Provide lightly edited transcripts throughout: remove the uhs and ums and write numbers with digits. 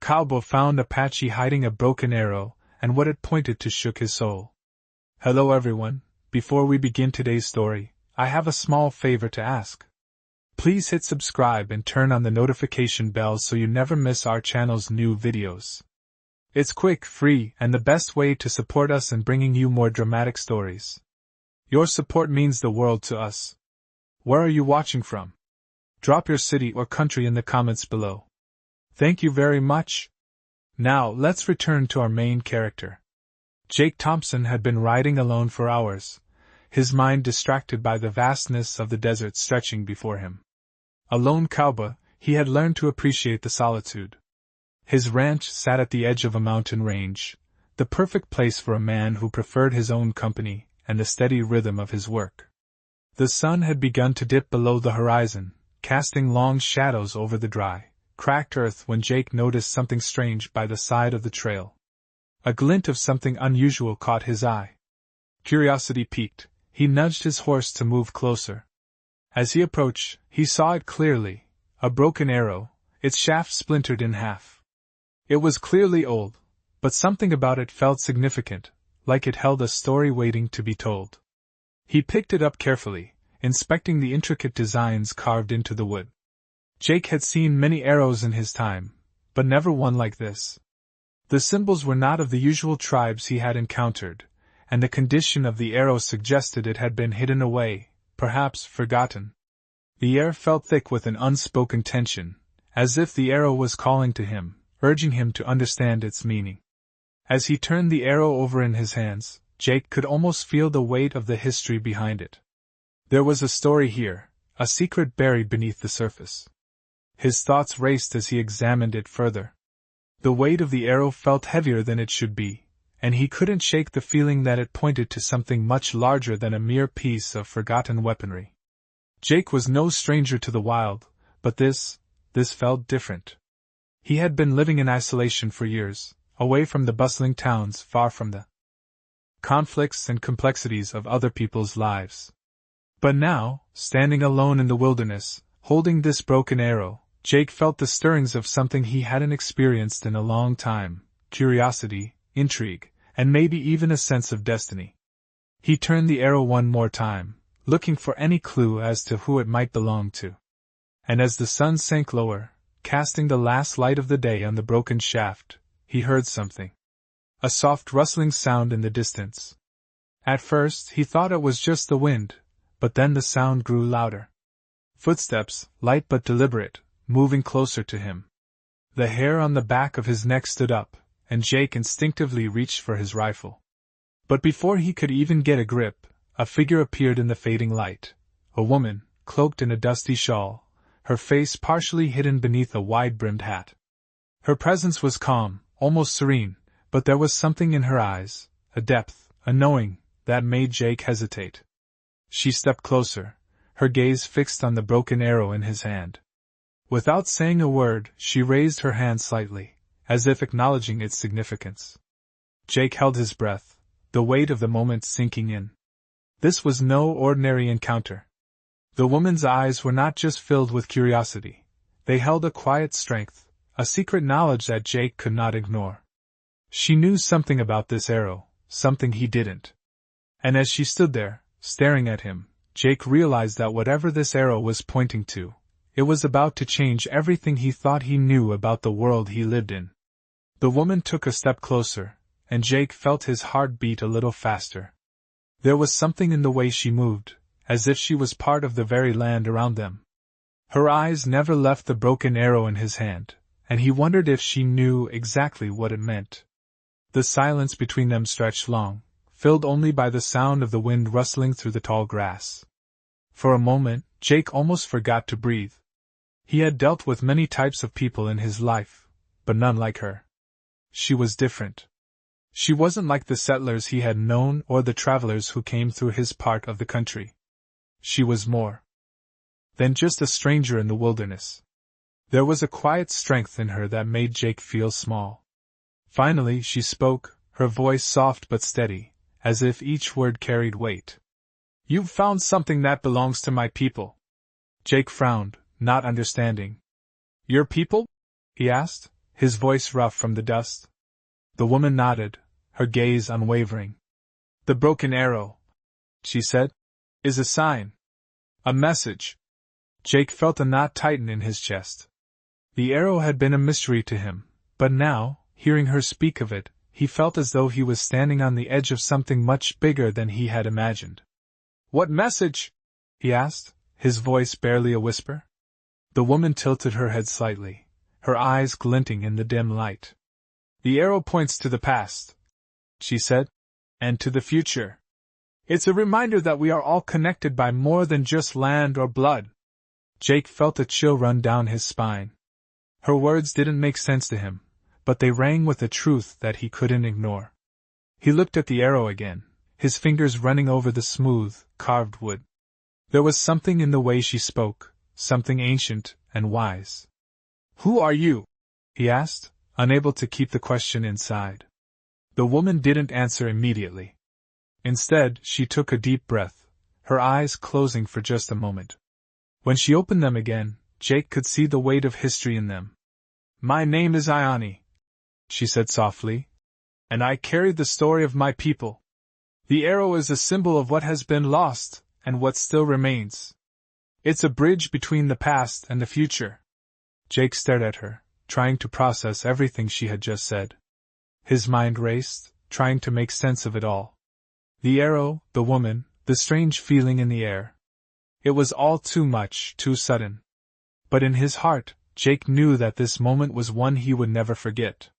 Cowboy found Apache hiding a broken arrow, and what it pointed to shook his soul. Hello everyone, before we begin today's story, I have a small favor to ask. Please hit subscribe and turn on the notification bell so you never miss our channel's new videos. It's quick, free, and the best way to support us in bringing you more dramatic stories. Your support means the world to us. Where are you watching from? Drop your city or country in the comments below. Thank you very much. Now, let's return to our main character. Jake Thompson had been riding alone for hours, his mind distracted by the vastness of the desert stretching before him. A lone cowboy, he had learned to appreciate the solitude. His ranch sat at the edge of a mountain range, the perfect place for a man who preferred his own company and the steady rhythm of his work. The sun had begun to dip below the horizon, casting long shadows over the dry, cracked earth when Jake noticed something strange by the side of the trail. A glint of something unusual caught his eye. Curiosity piqued, he nudged his horse to move closer. As he approached, he saw it clearly, a broken arrow, its shaft splintered in half. It was clearly old, but something about it felt significant, like it held a story waiting to be told. He picked it up carefully, inspecting the intricate designs carved into the wood. Jake had seen many arrows in his time, but never one like this. The symbols were not of the usual tribes he had encountered, and the condition of the arrow suggested it had been hidden away, perhaps forgotten. The air felt thick with an unspoken tension, as if the arrow was calling to him, urging him to understand its meaning. As he turned the arrow over in his hands, Jake could almost feel the weight of the history behind it. There was a story here, a secret buried beneath the surface. His thoughts raced as he examined it further. The weight of the arrow felt heavier than it should be, and he couldn't shake the feeling that it pointed to something much larger than a mere piece of forgotten weaponry. Jake was no stranger to the wild, but this felt different. He had been living in isolation for years, away from the bustling towns, far from the conflicts and complexities of other people's lives. But now, standing alone in the wilderness, holding this broken arrow, Jake felt the stirrings of something he hadn't experienced in a long time: curiosity, intrigue, and maybe even a sense of destiny. He turned the arrow one more time, looking for any clue as to who it might belong to. And as the sun sank lower, casting the last light of the day on the broken shaft, he heard something. A soft rustling sound in the distance. At first he thought it was just the wind, but then the sound grew louder. Footsteps, light but deliberate, moving closer to him. The hair on the back of his neck stood up, and Jake instinctively reached for his rifle. But before he could even get a grip, a figure appeared in the fading light. A woman, cloaked in a dusty shawl, her face partially hidden beneath a wide-brimmed hat. Her presence was calm, almost serene, but there was something in her eyes, a depth, a knowing, that made Jake hesitate. She stepped closer, her gaze fixed on the broken arrow in his hand. Without saying a word, she raised her hand slightly, as if acknowledging its significance. Jake held his breath, the weight of the moment sinking in. This was no ordinary encounter. The woman's eyes were not just filled with curiosity, they held a quiet strength, a secret knowledge that Jake could not ignore. She knew something about this arrow, something he didn't. And as she stood there, staring at him, Jake realized that whatever this arrow was pointing to, it was about to change everything he thought he knew about the world he lived in. The woman took a step closer, and Jake felt his heart beat a little faster. There was something in the way she moved, as if she was part of the very land around them. Her eyes never left the broken arrow in his hand, and he wondered if she knew exactly what it meant. The silence between them stretched long, filled only by the sound of the wind rustling through the tall grass. For a moment, Jake almost forgot to breathe. He had dealt with many types of people in his life, but none like her. She was different. She wasn't like the settlers he had known or the travelers who came through his part of the country. She was more than just a stranger in the wilderness. There was a quiet strength in her that made Jake feel small. Finally she spoke, her voice soft but steady, as if each word carried weight. "You've found something that belongs to my people." Jake frowned, not understanding. "Your people?" he asked, his voice rough from the dust. The woman nodded, her gaze unwavering. The broken arrow, she said, is a sign. A message. Jake felt a knot tighten in his chest. The arrow had been a mystery to him, but now, hearing her speak of it, he felt as though he was standing on the edge of something much bigger than he had imagined. What message? He asked, his voice barely a whisper. The woman tilted her head slightly, her eyes glinting in the dim light. The arrow points to the past, she said, and to the future. It's a reminder that we are all connected by more than just land or blood. Jake felt a chill run down his spine. Her words didn't make sense to him, but they rang with a truth that he couldn't ignore. He looked at the arrow again, his fingers running over the smooth, carved wood. There was something in the way she spoke, something ancient and wise. Who are you? He asked, unable to keep the question inside. The woman didn't answer immediately. Instead, she took a deep breath, her eyes closing for just a moment. When she opened them again, Jake could see the weight of history in them. My name is Ione, she said softly, and I carry the story of my people. The arrow is a symbol of what has been lost, and what still remains. It's a bridge between the past and the future. Jake stared at her, trying to process everything she had just said. His mind raced, trying to make sense of it all. The arrow, the woman, the strange feeling in the air. It was all too much, too sudden. But in his heart, Jake knew that this moment was one he would never forget.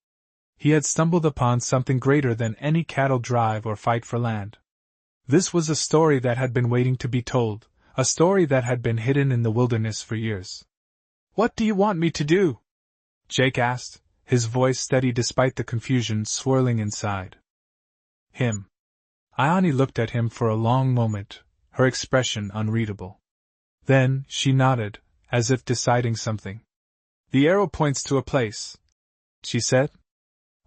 He had stumbled upon something greater than any cattle drive or fight for land. This was a story that had been waiting to be told, a story that had been hidden in the wilderness for years. What do you want me to do? Jake asked, his voice steady despite the confusion swirling inside. Him. Ione looked at him for a long moment, her expression unreadable. Then, she nodded, as if deciding something. The arrow points to a place, she said.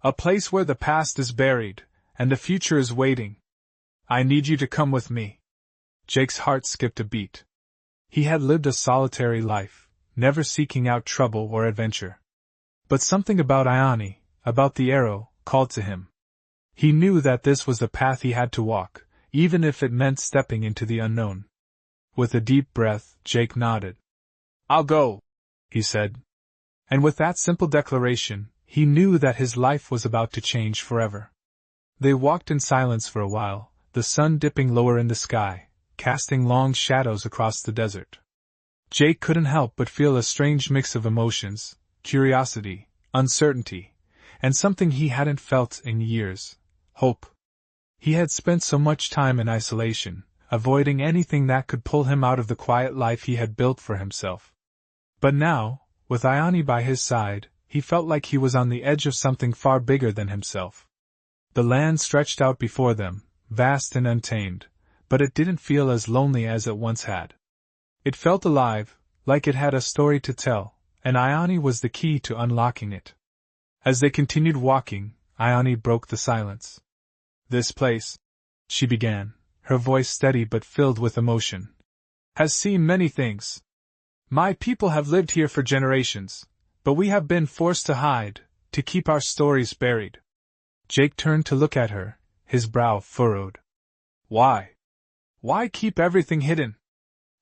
A place where the past is buried, and the future is waiting. I need you to come with me. Jake's heart skipped a beat. He had lived a solitary life, never seeking out trouble or adventure. But something about Ione, about the arrow, called to him. He knew that this was the path he had to walk, even if it meant stepping into the unknown. With a deep breath, Jake nodded. I'll go, he said. And with that simple declaration, he knew that his life was about to change forever. They walked in silence for a while, the sun dipping lower in the sky, casting long shadows across the desert. Jake couldn't help but feel a strange mix of emotions, curiosity, uncertainty, and something he hadn't felt in years, hope. He had spent so much time in isolation, avoiding anything that could pull him out of the quiet life he had built for himself. But now, with Ione by his side, he felt like he was on the edge of something far bigger than himself. The land stretched out before them, vast and untamed, but it didn't feel as lonely as it once had. It felt alive, like it had a story to tell, and Ione was the key to unlocking it. As they continued walking, Ione broke the silence. This place, she began, her voice steady but filled with emotion, has seen many things. My people have lived here for generations, but we have been forced to hide, to keep our stories buried. Jake turned to look at her, his brow furrowed. Why? Why keep everything hidden?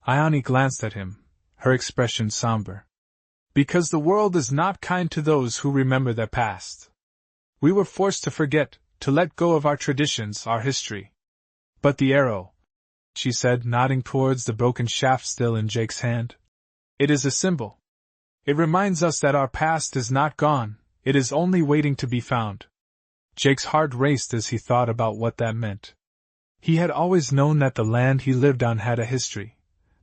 Ione glanced at him, her expression somber. Because the world is not kind to those who remember their past. We were forced to forget, to let go of our traditions, our history. But the arrow, she said, nodding towards the broken shaft still in Jake's hand. It is a symbol. It reminds us that our past is not gone, it is only waiting to be found. Jake's heart raced as he thought about what that meant. He had always known that the land he lived on had a history,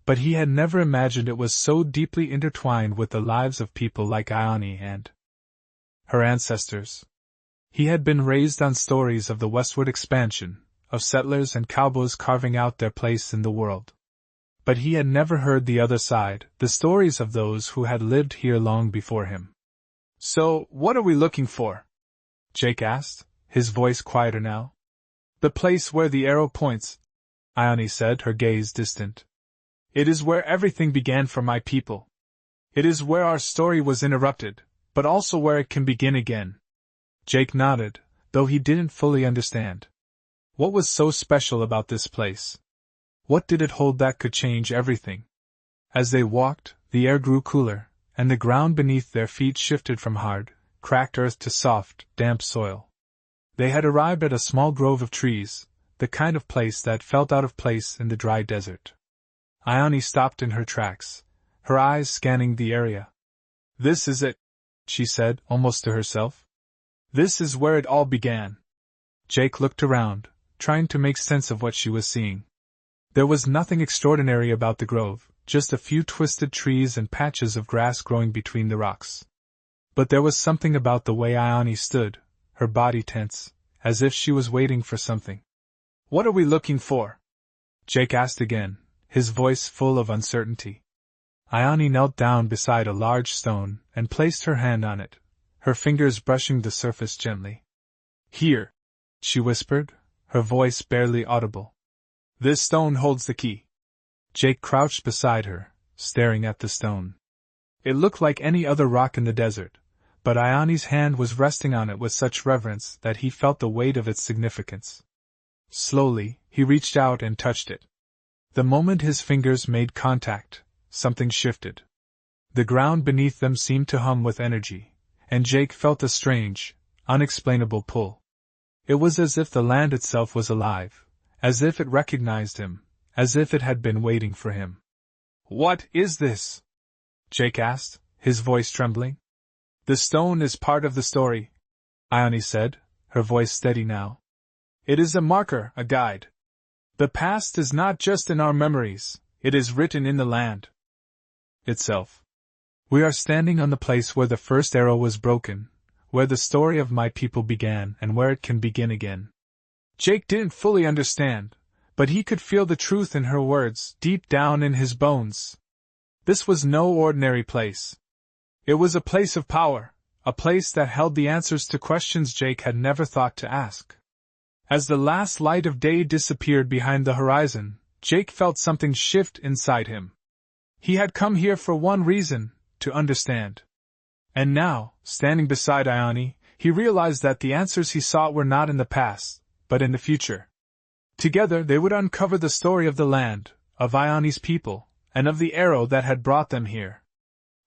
but he had never imagined it was so deeply intertwined with the lives of people like Ione and her ancestors. He had been raised on stories of the westward expansion, of settlers and cowboys carving out their place in the world. But he had never heard the other side, the stories of those who had lived here long before him. So, what are we looking for? Jake asked, his voice quieter now. The place where the arrow points, Ione said, her gaze distant. It is where everything began for my people. It is where our story was interrupted, but also where it can begin again. Jake nodded, though he didn't fully understand. What was so special about this place? What did it hold that could change everything? As they walked, the air grew cooler, and the ground beneath their feet shifted from hard, cracked earth to soft, damp soil. They had arrived at a small grove of trees, the kind of place that felt out of place in the dry desert. Ione stopped in her tracks, her eyes scanning the area. "This is it," she said, almost to herself. "This is where it all began." Jake looked around, trying to make sense of what she was seeing. There was nothing extraordinary about the grove, just a few twisted trees and patches of grass growing between the rocks. But there was something about the way Ione stood, her body tense, as if she was waiting for something. "What are we looking for?" Jake asked again, his voice full of uncertainty. Ione knelt down beside a large stone and placed her hand on it, her fingers brushing the surface gently. "Here," she whispered, her voice barely audible. "This stone holds the key." Jake crouched beside her, staring at the stone. It looked like any other rock in the desert, but Ione's hand was resting on it with such reverence that he felt the weight of its significance. Slowly, he reached out and touched it. The moment his fingers made contact, something shifted. The ground beneath them seemed to hum with energy, and Jake felt a strange, unexplainable pull. It was as if the land itself was alive, as if it recognized him, as if it had been waiting for him. "What is this?" Jake asked, his voice trembling. "The stone is part of the story," Ione said, her voice steady now. "It is a marker, a guide. The past is not just in our memories, it is written in the land itself. We are standing on the place where the first arrow was broken, where the story of my people began and where it can begin again." Jake didn't fully understand, but he could feel the truth in her words deep down in his bones. This was no ordinary place. It was a place of power, a place that held the answers to questions Jake had never thought to ask. As the last light of day disappeared behind the horizon, Jake felt something shift inside him. He had come here for one reason, to understand. And now, standing beside Ione, he realized that the answers he sought were not in the past, but in the future. Together they would uncover the story of the land, of Ione's people, and of the arrow that had brought them here.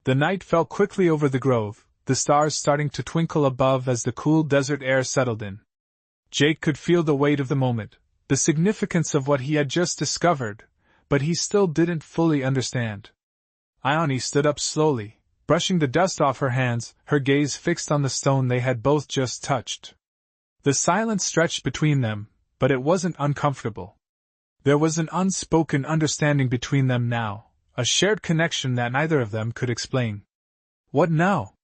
The night fell quickly over the grove, the stars starting to twinkle above as the cool desert air settled in. Jake could feel the weight of the moment, the significance of what he had just discovered, but he still didn't fully understand. Ione stood up slowly, brushing the dust off her hands, her gaze fixed on the stone they had both just touched. The silence stretched between them, but it wasn't uncomfortable. There was an unspoken understanding between them now, a shared connection that neither of them could explain. "What now?"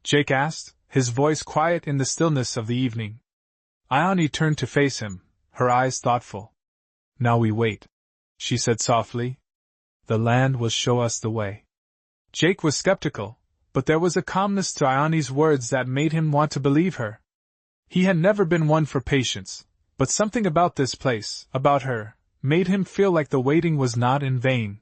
Jake asked, his voice quiet in the stillness of the evening. Ione turned to face him, her eyes thoughtful. "Now we wait," she said softly. "The land will show us the way." Jake was skeptical, but there was a calmness to Ione's words that made him want to believe her. He had never been one for patience, but something about this place, about her, made him feel like the waiting was not in vain.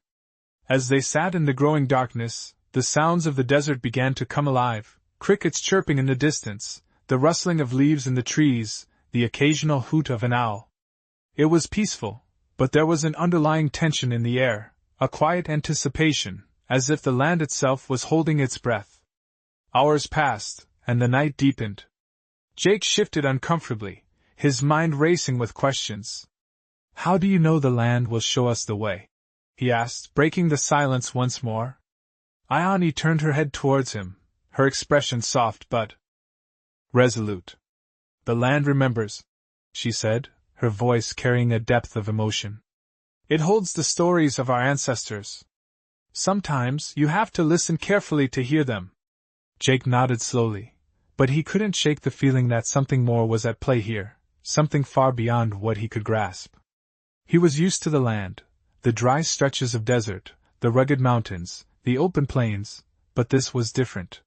As they sat in the growing darkness, the sounds of the desert began to come alive, crickets chirping in the distance, the rustling of leaves in the trees, the occasional hoot of an owl. It was peaceful, but there was an underlying tension in the air, a quiet anticipation, as if the land itself was holding its breath. Hours passed, and the night deepened. Jake shifted uncomfortably, his mind racing with questions. "How do you know the land will show us the way?" he asked, breaking the silence once more. Ione turned her head towards him, her expression soft but resolute. "The land remembers," she said, her voice carrying a depth of emotion. "It holds the stories of our ancestors. Sometimes you have to listen carefully to hear them." Jake nodded slowly, but he couldn't shake the feeling that something more was at play here, something far beyond what he could grasp. He was used to the land, the dry stretches of desert, the rugged mountains, the open plains, but this was different.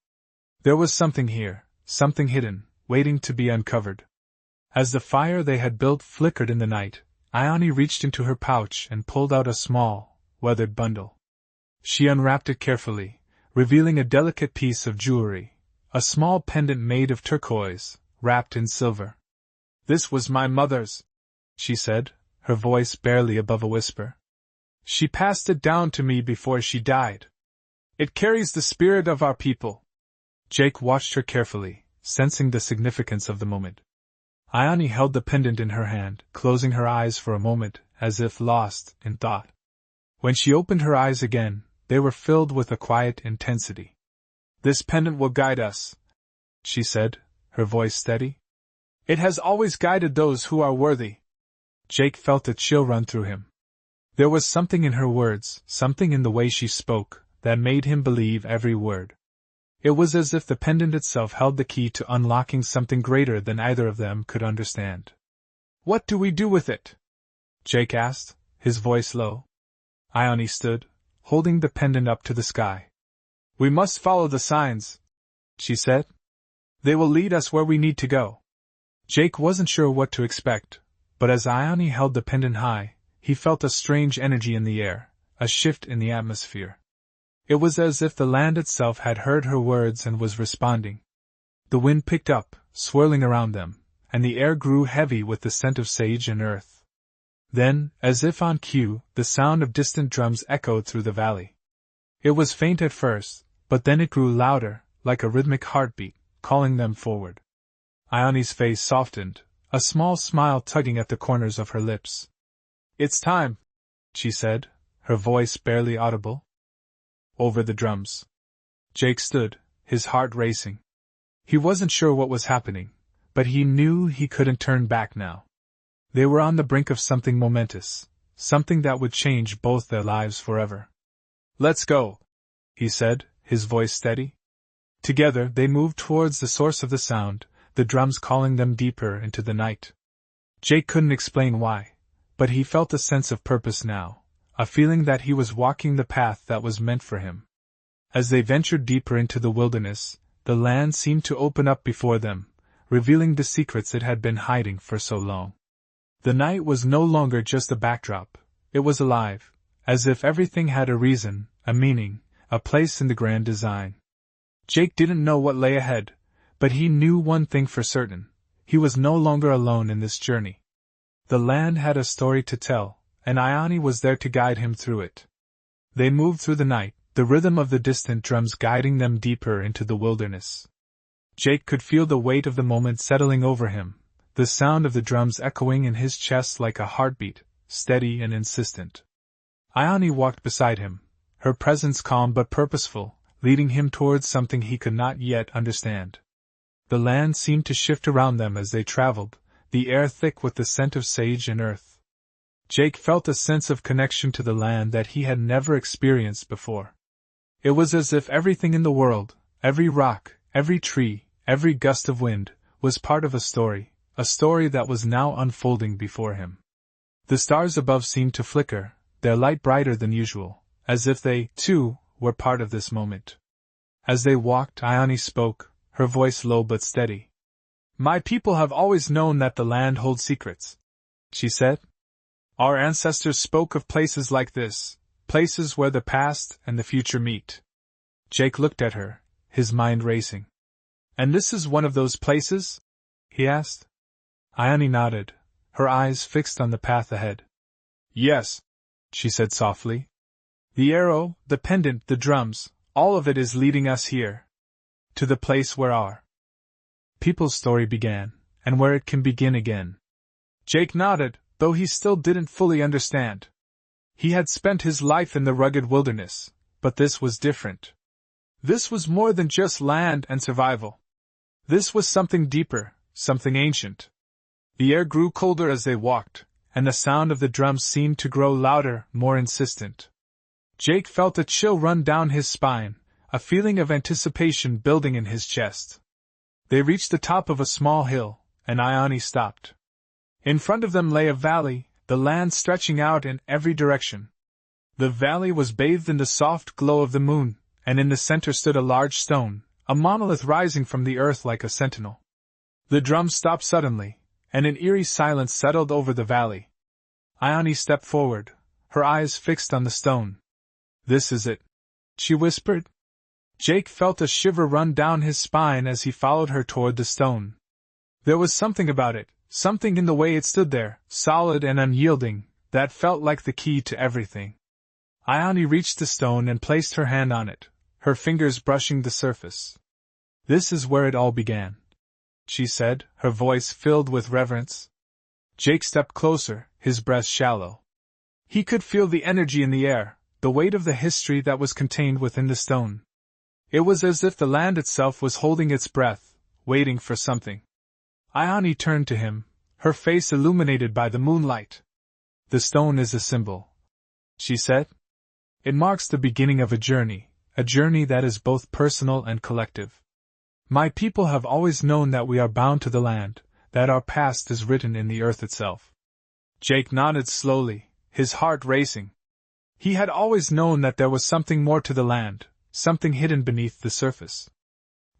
There was something here, something hidden, waiting to be uncovered. As the fire they had built flickered in the night, Ione reached into her pouch and pulled out a small, weathered bundle. She unwrapped it carefully, revealing a delicate piece of jewelry, a small pendant made of turquoise, wrapped in silver. "This was my mother's," she said, her voice barely above a whisper. "She passed it down to me before she died. It carries the spirit of our people." Jake watched her carefully, sensing the significance of the moment. Ione held the pendant in her hand, closing her eyes for a moment, as if lost in thought. When she opened her eyes again, they were filled with a quiet intensity. "This pendant will guide us," she said, her voice steady. "It has always guided those who are worthy." Jake felt a chill run through him. There was something in her words, something in the way she spoke, that made him believe every word. It was as if the pendant itself held the key to unlocking something greater than either of them could understand. "What do we do with it?" Jake asked, his voice low. Ione stood, holding the pendant up to the sky. "We must follow the signs," she said. "They will lead us where we need to go." Jake wasn't sure what to expect, but as Ione held the pendant high, he felt a strange energy in the air, a shift in the atmosphere. It was as if the land itself had heard her words and was responding. The wind picked up, swirling around them, and the air grew heavy with the scent of sage and earth. Then, as if on cue, the sound of distant drums echoed through the valley. It was faint at first, but then it grew louder, like a rhythmic heartbeat, calling them forward. Ione's face softened, a small smile tugging at the corners of her lips. "It's time," she said, her voice barely audible. Over the drums. Jake stood, his heart racing. He wasn't sure what was happening, but he knew he couldn't turn back now. They were on the brink of something momentous, something that would change both their lives forever. "Let's go," he said, his voice steady. Together they moved towards the source of the sound, the drums calling them deeper into the night. Jake couldn't explain why, but he felt a sense of purpose now, a feeling that he was walking the path that was meant for him. As they ventured deeper into the wilderness, the land seemed to open up before them, revealing the secrets it had been hiding for so long. The night was no longer just a backdrop, it was alive, as if everything had a reason, a meaning, a place in the grand design. Jake didn't know what lay ahead, but he knew one thing for certain: he was no longer alone in this journey. The land had a story to tell, and Ione was there to guide him through it. They moved through the night, the rhythm of the distant drums guiding them deeper into the wilderness. Jake could feel the weight of the moment settling over him, the sound of the drums echoing in his chest like a heartbeat, steady and insistent. Ione walked beside him, her presence calm but purposeful, leading him towards something he could not yet understand. The land seemed to shift around them as they traveled, the air thick with the scent of sage and earth. Jake felt a sense of connection to the land that he had never experienced before. It was as if everything in the world, every rock, every tree, every gust of wind, was part of a story that was now unfolding before him. The stars above seemed to flicker, their light brighter than usual, as if they, too, were part of this moment. As they walked, Ione spoke, her voice low but steady. "My people have always known that the land holds secrets," she said. "Our ancestors spoke of places like this, places where the past and the future meet." Jake looked at her, his mind racing. "And this is one of those places?" he asked. Ione nodded, her eyes fixed on the path ahead. "Yes," she said softly. "The arrow, the pendant, the drums, all of it is leading us here. To the place where our people's story began, and where it can begin again." Jake nodded, though he still didn't fully understand. He had spent his life in the rugged wilderness, but this was different. This was more than just land and survival. This was something deeper, something ancient. The air grew colder as they walked, and the sound of the drums seemed to grow louder, more insistent. Jake felt a chill run down his spine, a feeling of anticipation building in his chest. They reached the top of a small hill, and Ione stopped. In front of them lay a valley, the land stretching out in every direction. The valley was bathed in the soft glow of the moon, and in the center stood a large stone, a monolith rising from the earth like a sentinel. The drums stopped suddenly, and an eerie silence settled over the valley. Ione stepped forward, her eyes fixed on the stone. "This is it," she whispered. Jake felt a shiver run down his spine as he followed her toward the stone. There was something about it, something in the way it stood there, solid and unyielding, that felt like the key to everything. Ione reached the stone and placed her hand on it, her fingers brushing the surface. "This is where it all began," she said, her voice filled with reverence. Jake stepped closer, his breath shallow. He could feel the energy in the air, the weight of the history that was contained within the stone. It was as if the land itself was holding its breath, waiting for something. Ione turned to him, her face illuminated by the moonlight. "The stone is a symbol," she said. "It marks the beginning of a journey that is both personal and collective. My people have always known that we are bound to the land, that our past is written in the earth itself." Jake nodded slowly, his heart racing. He had always known that there was something more to the land, something hidden beneath the surface.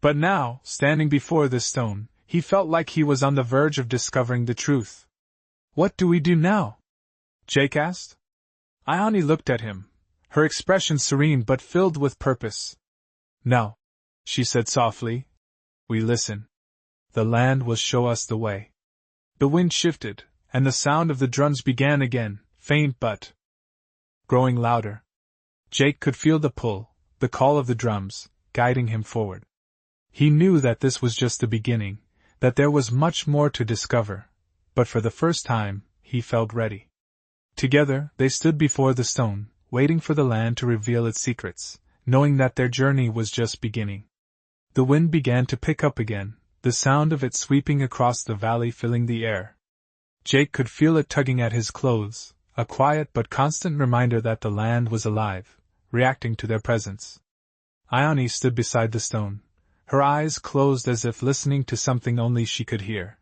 But now, standing before this stone, he felt like he was on the verge of discovering the truth. "What do we do now?" Jake asked. Ione looked at him, her expression serene but filled with purpose. "Now," she said softly, "we listen. The land will show us the way." The wind shifted, and the sound of the drums began again, faint but growing louder. Jake could feel the pull, the call of the drums, guiding him forward. He knew that this was just the beginning, that there was much more to discover, but for the first time, he felt ready. Together, they stood before the stone, waiting for the land to reveal its secrets, knowing that their journey was just beginning. The wind began to pick up again, the sound of it sweeping across the valley filling the air. Jake could feel it tugging at his clothes, a quiet but constant reminder that the land was alive, reacting to their presence. Ione stood beside the stone, her eyes closed as if listening to something only she could hear.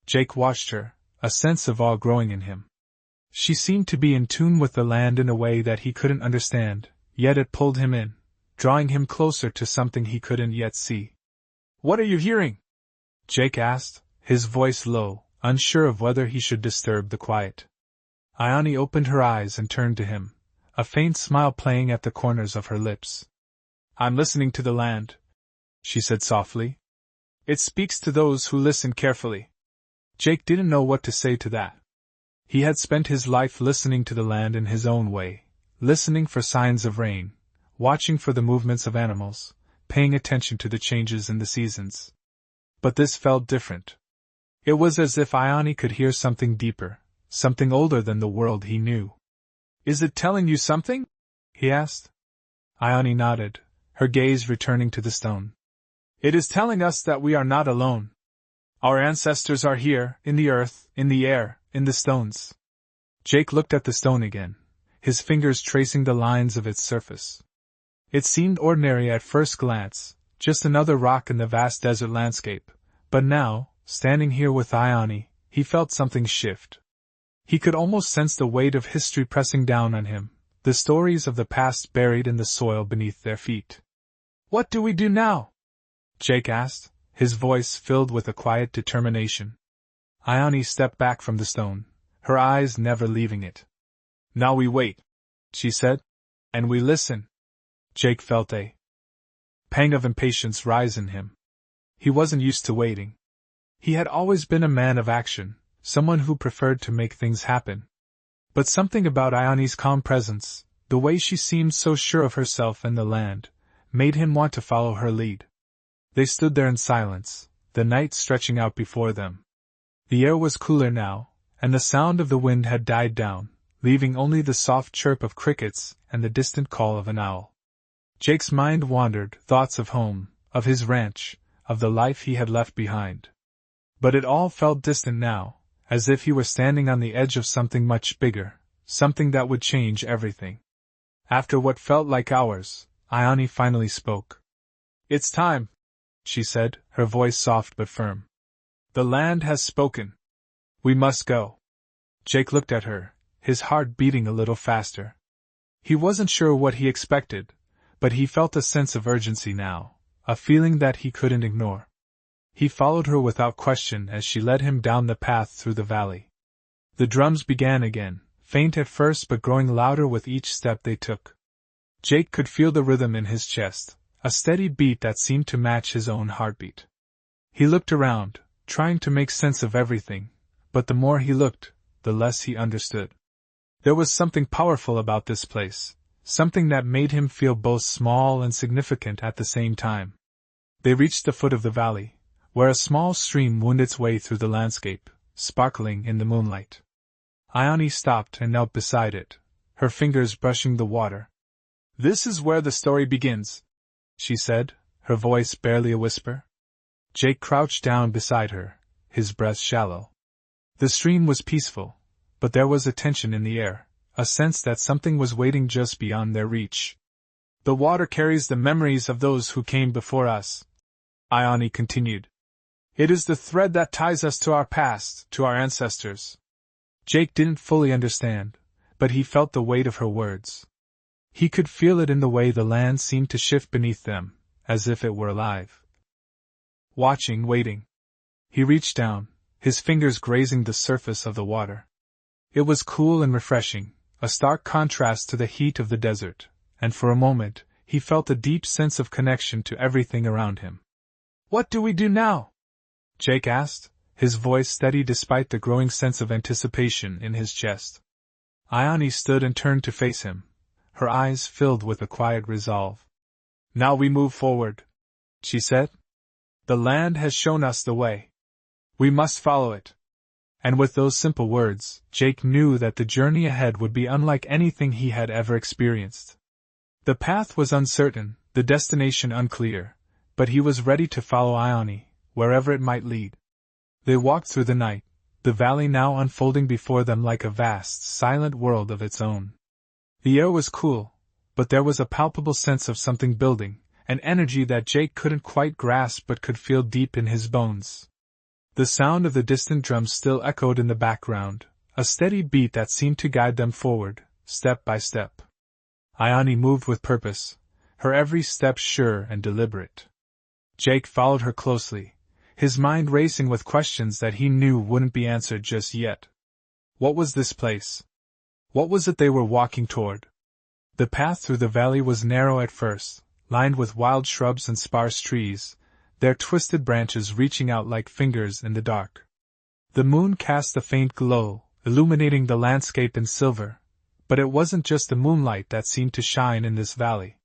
Jake watched her, a sense of awe growing in him. She seemed to be in tune with the land in a way that he couldn't understand, yet it pulled him in, drawing him closer to something he couldn't yet see. "What are you hearing?" Jake asked, his voice low, unsure of whether he should disturb the quiet. Ione opened her eyes and turned to him, a faint smile playing at the corners of her lips. "I'm listening to the land," she said softly. "It speaks to those who listen carefully." Jake didn't know what to say to that. He had spent his life listening to the land in his own way, listening for signs of rain, watching for the movements of animals, paying attention to the changes in the seasons. But this felt different. It was as if Ione could hear something deeper, something older than the world he knew. "Is it telling you something?" he asked. Ione nodded, her gaze returning to the stone. "It is telling us that we are not alone. Our ancestors are here, in the earth, in the air, in the stones." Jake looked at the stone again, his fingers tracing the lines of its surface. It seemed ordinary at first glance, just another rock in the vast desert landscape, but now, standing here with Ione, he felt something shift. He could almost sense the weight of history pressing down on him, the stories of the past buried in the soil beneath their feet. "What do we do now?" Jake asked, his voice filled with a quiet determination. Ione stepped back from the stone, her eyes never leaving it. "Now we wait," she said, "and we listen." Jake felt a pang of impatience rise in him. He wasn't used to waiting. He had always been a man of action, someone who preferred to make things happen. But something about Ione's calm presence, the way she seemed so sure of herself and the land, made him want to follow her lead. They stood there in silence, the night stretching out before them. The air was cooler now, and the sound of the wind had died down, leaving only the soft chirp of crickets and the distant call of an owl. Jake's mind wandered, thoughts of home, of his ranch, of the life he had left behind. But it all felt distant now, as if he were standing on the edge of something much bigger, something that would change everything. After what felt like hours, Ione finally spoke. "It's time," she said, her voice soft but firm. "The land has spoken. We must go." Jake looked at her, his heart beating a little faster. He wasn't sure what he expected, but he felt a sense of urgency now, a feeling that he couldn't ignore. He followed her without question as she led him down the path through the valley. The drums began again, faint at first but growing louder with each step they took. Jake could feel the rhythm in his chest, a steady beat that seemed to match his own heartbeat. He looked around, trying to make sense of everything, but the more he looked, the less he understood. There was something powerful about this place, something that made him feel both small and significant at the same time. They reached the foot of the valley, where a small stream wound its way through the landscape, sparkling in the moonlight. Ione stopped and knelt beside it, her fingers brushing the water. "This is where the story begins," she said, her voice barely a whisper. Jake crouched down beside her, his breath shallow. The stream was peaceful, but there was a tension in the air, a sense that something was waiting just beyond their reach. "The water carries the memories of those who came before us," Ione continued. "It is the thread that ties us to our past, to our ancestors." Jake didn't fully understand, but he felt the weight of her words. He could feel it in the way the land seemed to shift beneath them, as if it were alive. Watching, waiting. He reached down, his fingers grazing the surface of the water. It was cool and refreshing, a stark contrast to the heat of the desert, and for a moment, he felt a deep sense of connection to everything around him. "What do we do now?" Jake asked, his voice steady despite the growing sense of anticipation in his chest. Ione stood and turned to face him, her eyes filled with a quiet resolve. "Now we move forward," she said. "The land has shown us the way. We must follow it." And with those simple words, Jake knew that the journey ahead would be unlike anything he had ever experienced. The path was uncertain, the destination unclear, but he was ready to follow Ione, wherever it might lead. They walked through the night, the valley now unfolding before them like a vast, silent world of its own. The air was cool, but there was a palpable sense of something building, an energy that Jake couldn't quite grasp but could feel deep in his bones. The sound of the distant drums still echoed in the background, a steady beat that seemed to guide them forward, step by step. Ione moved with purpose, her every step sure and deliberate. Jake followed her closely, his mind racing with questions that he knew wouldn't be answered just yet. What was this place? What was it they were walking toward? The path through the valley was narrow at first, lined with wild shrubs and sparse trees, their twisted branches reaching out like fingers in the dark. The moon cast a faint glow, illuminating the landscape in silver, but it wasn't just the moonlight that seemed to shine in this valley.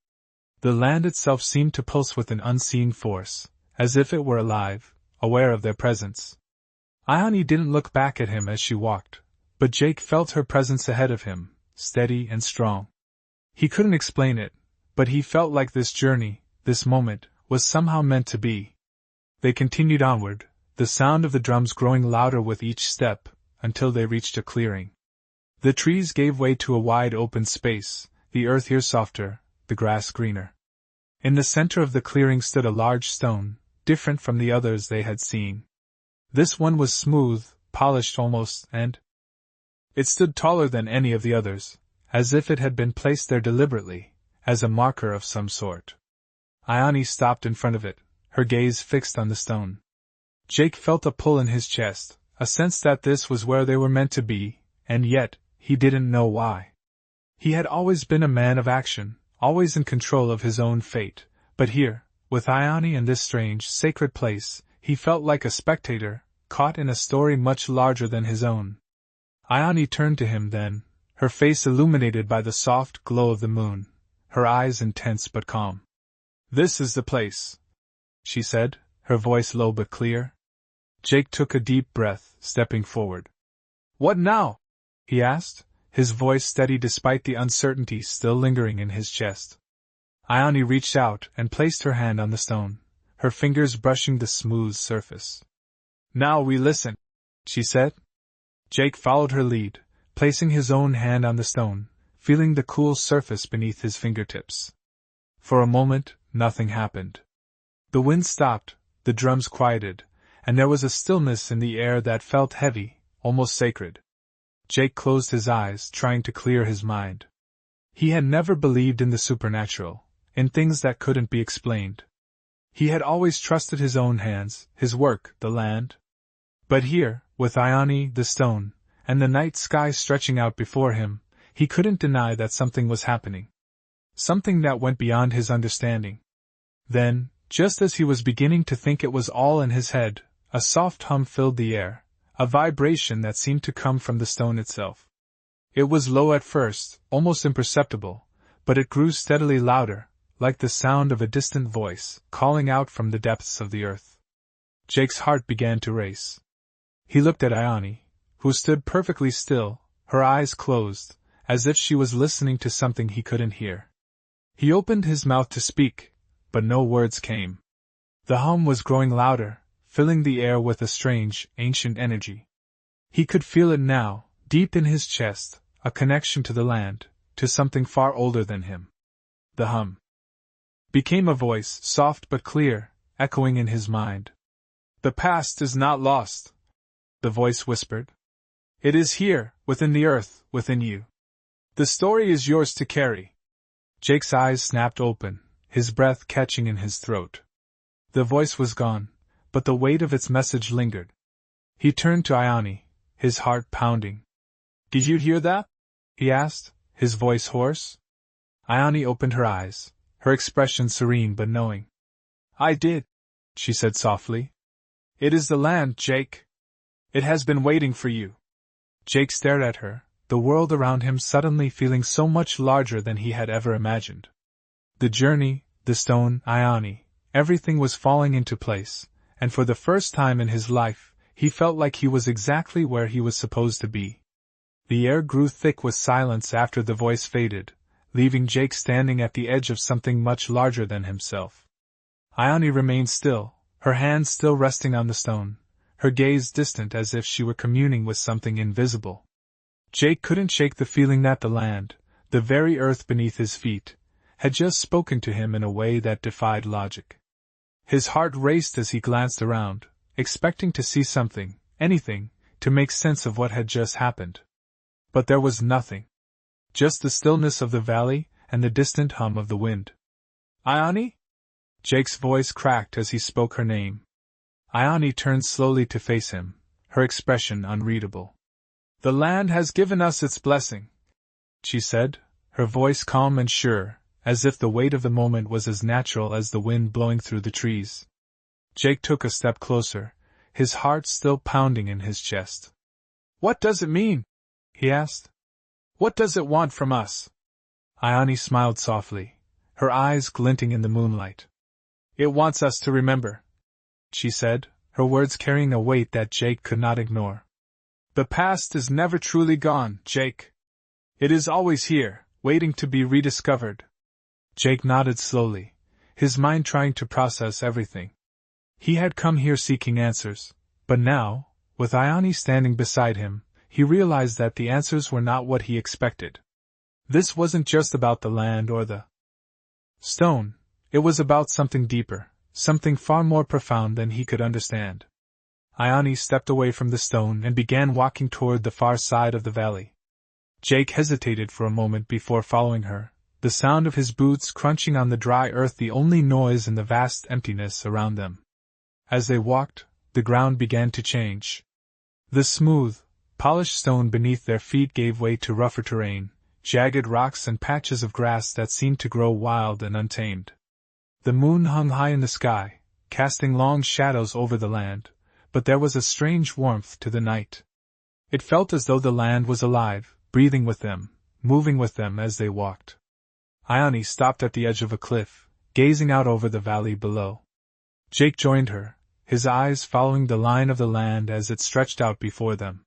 The land itself seemed to pulse with an unseen force, as if it were alive, aware of their presence. Ione didn't look back at him as she walked, but Jake felt her presence ahead of him, steady and strong. He couldn't explain it, but he felt like this journey, this moment, was somehow meant to be. They continued onward, the sound of the drums growing louder with each step, until they reached a clearing. The trees gave way to a wide open space, the earth here softer, the grass greener. In the center of the clearing stood a large stone, different from the others they had seen. This one was smooth, polished almost, and it stood taller than any of the others, as if it had been placed there deliberately, as a marker of some sort. Ione stopped in front of it, her gaze fixed on the stone. Jake felt a pull in his chest, a sense that this was where they were meant to be, and yet, he didn't know why. He had always been a man of action, always in control of his own fate, but here, with Ione in this strange, sacred place, he felt like a spectator, caught in a story much larger than his own. Ione turned to him then, her face illuminated by the soft glow of the moon, her eyes intense but calm. "This is the place," she said, her voice low but clear. Jake took a deep breath, stepping forward. "What now?" he asked, his voice steady despite the uncertainty still lingering in his chest. Ione reached out and placed her hand on the stone, her fingers brushing the smooth surface. "Now we listen," she said. Jake followed her lead, placing his own hand on the stone, feeling the cool surface beneath his fingertips. For a moment, nothing happened. The wind stopped, the drums quieted, and there was a stillness in the air that felt heavy, almost sacred. Jake closed his eyes, trying to clear his mind. He had never believed in the supernatural, in things that couldn't be explained. He had always trusted his own hands, his work, the land. But here, with Ione, the stone, and the night sky stretching out before him, he couldn't deny that something was happening. Something that went beyond his understanding. Then, just as he was beginning to think it was all in his head, a soft hum filled the air, a vibration that seemed to come from the stone itself. It was low at first, almost imperceptible, but it grew steadily louder, like the sound of a distant voice, calling out from the depths of the earth. Jake's heart began to race. He looked at Ione, who stood perfectly still, her eyes closed, as if she was listening to something he couldn't hear. He opened his mouth to speak, but no words came. The hum was growing louder, filling the air with a strange, ancient energy. He could feel it now, deep in his chest, a connection to the land, to something far older than him. The hum became a voice, soft but clear, echoing in his mind. "The past is not lost," the voice whispered. "It is here, within the earth, within you. The story is yours to carry." Jake's eyes snapped open, his breath catching in his throat. The voice was gone, but the weight of its message lingered. He turned to Ione, his heart pounding. "Did you hear that?" he asked, his voice hoarse. Ione opened her eyes, her expression serene but knowing. "I did," she said softly. "It is the land, Jake. It has been waiting for you." Jake stared at her, the world around him suddenly feeling so much larger than he had ever imagined. The journey, the stone, Ione, everything was falling into place, and for the first time in his life, he felt like he was exactly where he was supposed to be. The air grew thick with silence after the voice faded, leaving Jake standing at the edge of something much larger than himself. Ione remained still, her hands still resting on the stone, her gaze distant as if she were communing with something invisible. Jake couldn't shake the feeling that the land, the very earth beneath his feet, had just spoken to him in a way that defied logic. His heart raced as he glanced around, expecting to see something, anything, to make sense of what had just happened. But there was nothing. Just the stillness of the valley and the distant hum of the wind. "Ione?" Jake's voice cracked as he spoke her name. Ione turned slowly to face him, her expression unreadable. "The land has given us its blessing," she said, her voice calm and sure, as if the weight of the moment was as natural as the wind blowing through the trees. Jake took a step closer, his heart still pounding in his chest. "What does it mean?" he asked. "What does it want from us?" Ione smiled softly, her eyes glinting in the moonlight. "It wants us to remember," she said, her words carrying a weight that Jake could not ignore. "The past is never truly gone, Jake. It is always here, waiting to be rediscovered." Jake nodded slowly, his mind trying to process everything. He had come here seeking answers, but now, with Ione standing beside him, he realized that the answers were not what he expected. This wasn't just about the land or the stone, it was about something deeper, something far more profound than he could understand. Ione stepped away from the stone and began walking toward the far side of the valley. Jake hesitated for a moment before following her, the sound of his boots crunching on the dry earth the only noise in the vast emptiness around them. As they walked, the ground began to change. The smooth, polished stone beneath their feet gave way to rougher terrain, jagged rocks and patches of grass that seemed to grow wild and untamed. The moon hung high in the sky, casting long shadows over the land, but there was a strange warmth to the night. It felt as though the land was alive, breathing with them, moving with them as they walked. Ione stopped at the edge of a cliff, gazing out over the valley below. Jake joined her, his eyes following the line of the land as it stretched out before them.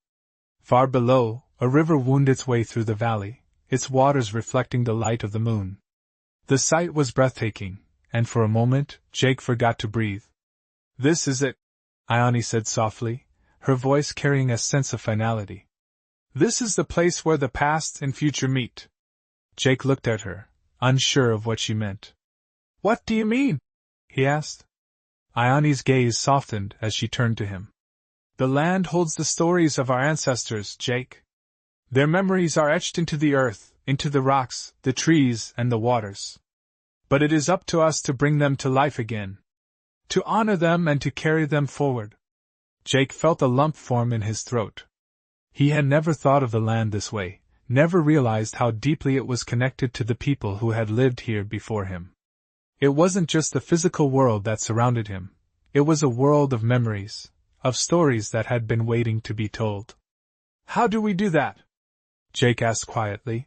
Far below, a river wound its way through the valley, its waters reflecting the light of the moon. The sight was breathtaking, and for a moment, Jake forgot to breathe. "This is it," Ione said softly, her voice carrying a sense of finality. "This is the place where the past and future meet." Jake looked at her, unsure of what she meant. "What do you mean?" he asked. Ione's gaze softened as she turned to him. "The land holds the stories of our ancestors, Jake. Their memories are etched into the earth, into the rocks, the trees, and the waters. But it is up to us to bring them to life again. To honor them and to carry them forward." Jake felt a lump form in his throat. He had never thought of the land this way, never realized how deeply it was connected to the people who had lived here before him. It wasn't just the physical world that surrounded him, it was a world of memories, of stories that had been waiting to be told. How do we do that? Jake asked quietly.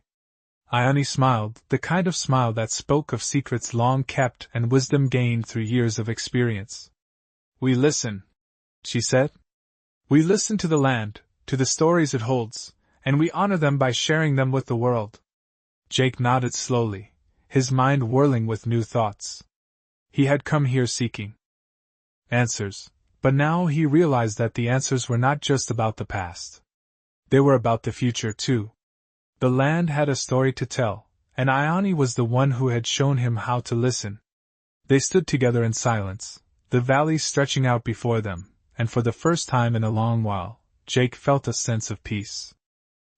Ione smiled, the kind of smile that spoke of secrets long kept and wisdom gained through years of experience. We listen, she said. We listen to the land, to the stories it holds, and we honor them by sharing them with the world. Jake nodded slowly, his mind whirling with new thoughts. He had come here seeking answers, but now he realized that the answers were not just about the past. They were about the future too. The land had a story to tell, and Ione was the one who had shown him how to listen. They stood together in silence, the valley stretching out before them, and for the first time in a long while, Jake felt a sense of peace.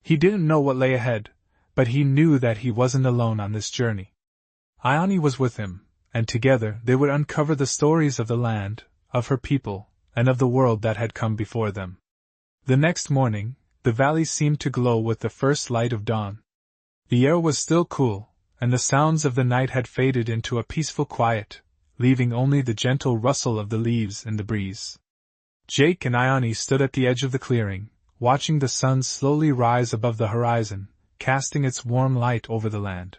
He didn't know what lay ahead, but he knew that he wasn't alone on this journey. Ione was with him, and together they would uncover the stories of the land, of her people, and of the world that had come before them. The next morning, the valley seemed to glow with the first light of dawn. The air was still cool, and the sounds of the night had faded into a peaceful quiet, leaving only the gentle rustle of the leaves in the breeze. Jake and Ione stood at the edge of the clearing, watching the sun slowly rise above the horizon, casting its warm light over the land.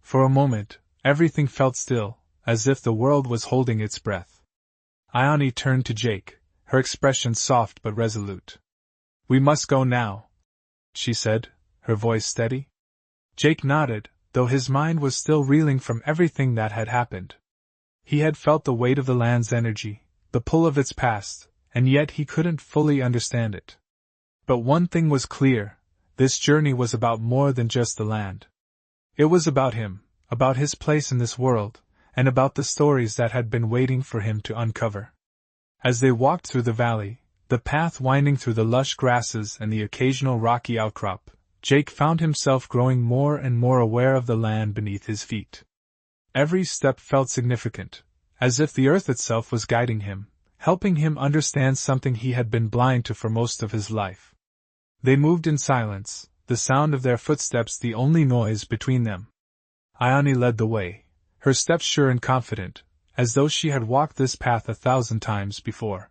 For a moment, everything felt still, as if the world was holding its breath. Ione turned to Jake, her expression soft but resolute. We must go now, she said, her voice steady. Jake nodded, though his mind was still reeling from everything that had happened. He had felt the weight of the land's energy, the pull of its past, and yet he couldn't fully understand it. But one thing was clear, this journey was about more than just the land. It was about him, about his place in this world, and about the stories that had been waiting for him to uncover. As they walked through the valley, the path winding through the lush grasses and the occasional rocky outcrop, Jake found himself growing more and more aware of the land beneath his feet. Every step felt significant, as if the earth itself was guiding him, helping him understand something he had been blind to for most of his life. They moved in silence, the sound of their footsteps the only noise between them. Ione led the way, her steps sure and confident, as though she had walked this path 1,000 times before.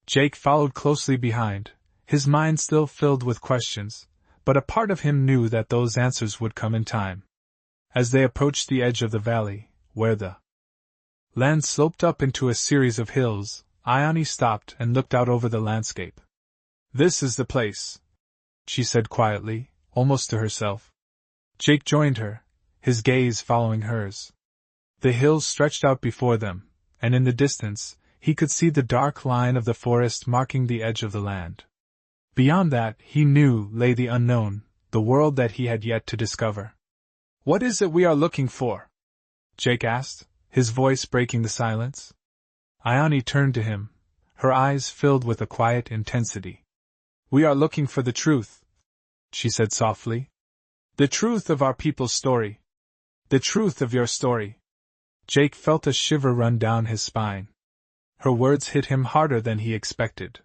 Jake followed closely behind, his mind still filled with questions, but a part of him knew that those answers would come in time. As they approached the edge of the valley, where the land sloped up into a series of hills, Ione stopped and looked out over the landscape. This is the place, she said quietly, almost to herself. Jake joined her, his gaze following hers. The hills stretched out before them, and in the distance, he could see the dark line of the forest marking the edge of the land. Beyond that, he knew, lay the unknown, the world that he had yet to discover. What is it we are looking for? Jake asked, his voice breaking the silence. Ione turned to him, her eyes filled with a quiet intensity. We are looking for the truth, she said softly. The truth of our people's story. The truth of your story. Jake felt a shiver run down his spine. Her words hit him harder than he expected.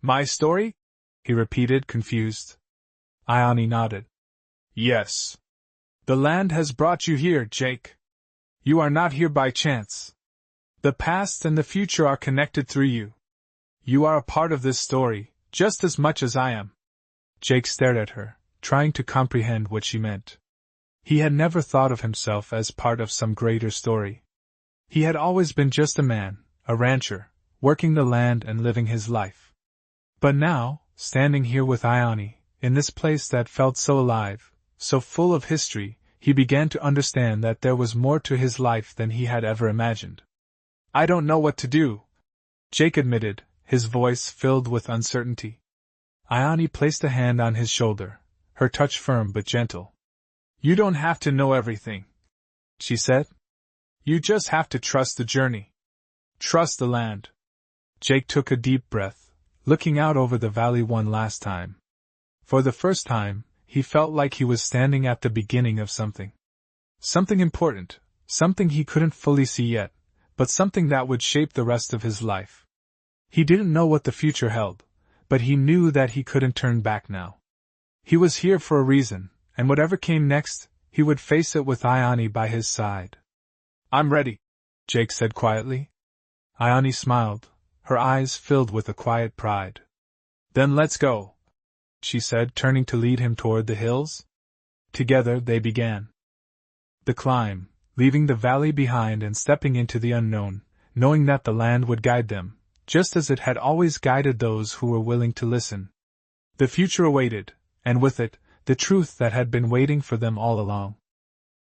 My story? He repeated, confused. Ione nodded. Yes. The land has brought you here, Jake. You are not here by chance. The past and the future are connected through you. You are a part of this story, just as much as I am. Jake stared at her, trying to comprehend what she meant. He had never thought of himself as part of some greater story. He had always been just a man, a rancher, working the land and living his life. But now, standing here with Ione, in this place that felt so alive, so full of history, he began to understand that there was more to his life than he had ever imagined. I don't know what to do, Jake admitted, his voice filled with uncertainty. Ione placed a hand on his shoulder, her touch firm but gentle. You don't have to know everything, she said. You just have to trust the journey. Trust the land. Jake took a deep breath, looking out over the valley one last time. For the first time, he felt like he was standing at the beginning of something. Something important, something he couldn't fully see yet, but something that would shape the rest of his life. He didn't know what the future held, but he knew that he couldn't turn back now. He was here for a reason, and whatever came next, he would face it with Ione by his side. I'm ready, Jake said quietly. Ione smiled, her eyes filled with a quiet pride. Then let's go, she said, turning to lead him toward the hills. Together they began the climb, leaving the valley behind and stepping into the unknown, knowing that the land would guide them, just as it had always guided those who were willing to listen. The future awaited, and with it, the truth that had been waiting for them all along.